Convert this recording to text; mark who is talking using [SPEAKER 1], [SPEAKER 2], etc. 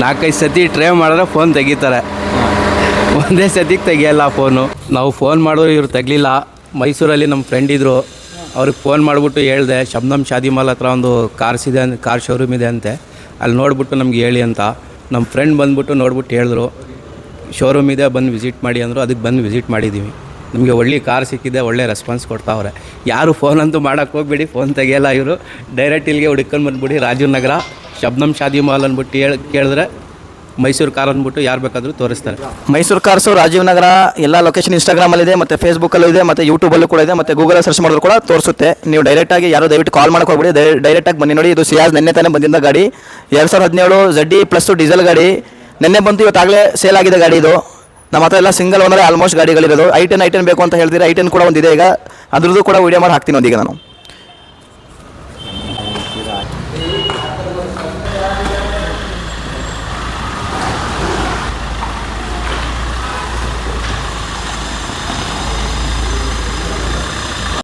[SPEAKER 1] 4-5 ಸತಿ ಟ್ರೈ ಮಾಡಿದ್ರೆ ಫೋನ್ ತೆಗಿತಾರೆ, ಒಂದೇ ಸತಿಗೆ ತೆಗಿಯಲ್ಲ ಫೋನು. ನಾವು ಫೋನ್ ಮಾಡಿದ್ರು ಇವ್ರು ತೆಗಲಿಲ್ಲ. ಮೈಸೂರಲ್ಲಿ ನಮ್ಮ ಫ್ರೆಂಡ್ ಇದ್ದರು, ಅವ್ರಿಗೆ ಫೋನ್ ಮಾಡಿಬಿಟ್ಟು ಹೇಳಿದೆ ಶಬ್ನಮ್ ಶಾದಿ ಮಾಲ್ ಹತ್ರ ಒಂದು ಕಾರ್ ಶೋರೂಮ್ ಇದೆ ಅಂತೆ, ಅಲ್ಲಿ ನೋಡಿಬಿಟ್ಟು ನಮ್ಗೆ ಹೇಳಿ ಅಂತ. ನಮ್ಮ ಫ್ರೆಂಡ್ ಬಂದುಬಿಟ್ಟು ನೋಡ್ಬಿಟ್ಟು ಹೇಳಿದ್ರು ಶೋರೂಮ್ ಇದೆ ಬಂದು ವಿಸಿಟ್ ಮಾಡಿ ಅಂದರು. ಅದಕ್ಕೆ ಬಂದು ವಿಸಿಟ್ ಮಾಡಿದ್ದೀವಿ. ನಮಗೆ ಒಳ್ಳೆ ಕಾರ್ ಸಿಕ್ಕಿದೆ, ಒಳ್ಳೆ ರೆಸ್ಪಾನ್ಸ್ ಕೊಡ್ತಾವ್ರೆ. ಯಾರು ಫೋನ್ ಅಂತೂ ಮಾಡೋಕ್ಕೆ ಹೋಗ್ಬೇಡಿ, ಫೋನ್ ತೆಗಿಯಲ್ಲ ಇವರು. ಡೈರೆಕ್ಟ್ ಇಲ್ಲಿಗೆ ಹುಡ್ಕೊಂಡು ಬಂದುಬಿಡಿ, ರಾಜೀವ್ ನಗರ ಶಬ್ನಮ್ ಶಾದಿ ಮಾಲ್ ಅಂದ್ಬಿಟ್ಟು ಕೇಳಿದ್ರೆ ಮೈಸೂರು ಕಾರ್ ಅಂದ್ಬಿಟ್ಟು ಯಾರು ಬೇಕಾದರೂ ತೋರಿಸ್ತಾರೆ.
[SPEAKER 2] ಮೈಸೂರು ಕಾರ್ಸು ರಾಜೀವ್ ನಗರ ಎಲ್ಲ ಲೊಕೇಶನ್ ಇನ್ಸ್ಟಾಗ್ರಾಮಲ್ಲಿದೆ, ಮತ್ತು ಫೇಸ್ಬುಕ್ಕಲ್ಲೂ ಇದೆ, ಮತ್ತು ಯೂಟ್ಯೂಬಲ್ಲೂ ಕೂಡ ಇದೆ, ಮತ್ತು ಗೂಗಲಲ್ಲಿ ಸರ್ಚ್ ಮಾಡಿದ್ರು ಕೂಡ ತೋರಿಸುತ್ತೆ. ನೀವು ಡೈರೆಕ್ಟಾಗಿ ಯಾರು ದಯವಿಟ್ಟು ಕಾಲ್ ಮಾಡೋಕೆ ಹೋಗ್ಬಿಡಿ, ಡೈರೆಕ್ಟಾಗಿ ಬನ್ನಿ. ನೋಡಿ, ಇದು ಸಿಯಾಜ್ ನೆನ್ನೆ ತಾನೇ ಬಂದಿದ್ದ ಗಾಡಿ, 2017 ZD ಪ್ಲಸ್ ಡೀಸೆಲ್ ಗಾಡಿ. ನೆನ್ನೆ ಬಂತು, ಇವತ್ತಾಗಲೇ ಸೇಲ್ ಆಗಿದೆ ಗಾಡಿ. ಇದು ನಮ್ಮ ಹತ್ರ ಎಲ್ಲ ಸಿಂಗಲ್ ಓನರ್ ಆಲ್ಮೋಸ್ಟ್ ಗಾಡಿಗಳಿರೋದು. i10 ಬೇಕು ಅಂತ ಹೇಳ್ತೀರಾ, i10 ಕೂಡ ಒಂದಿದೆ ಈಗ, ಅದ್ರದ್ದು ಕೂಡ ವೀಡಿಯೋ ಮಾಡಿ ಹಾಕ್ತೀನಿ ಒಂದೀಗ ನಾನು.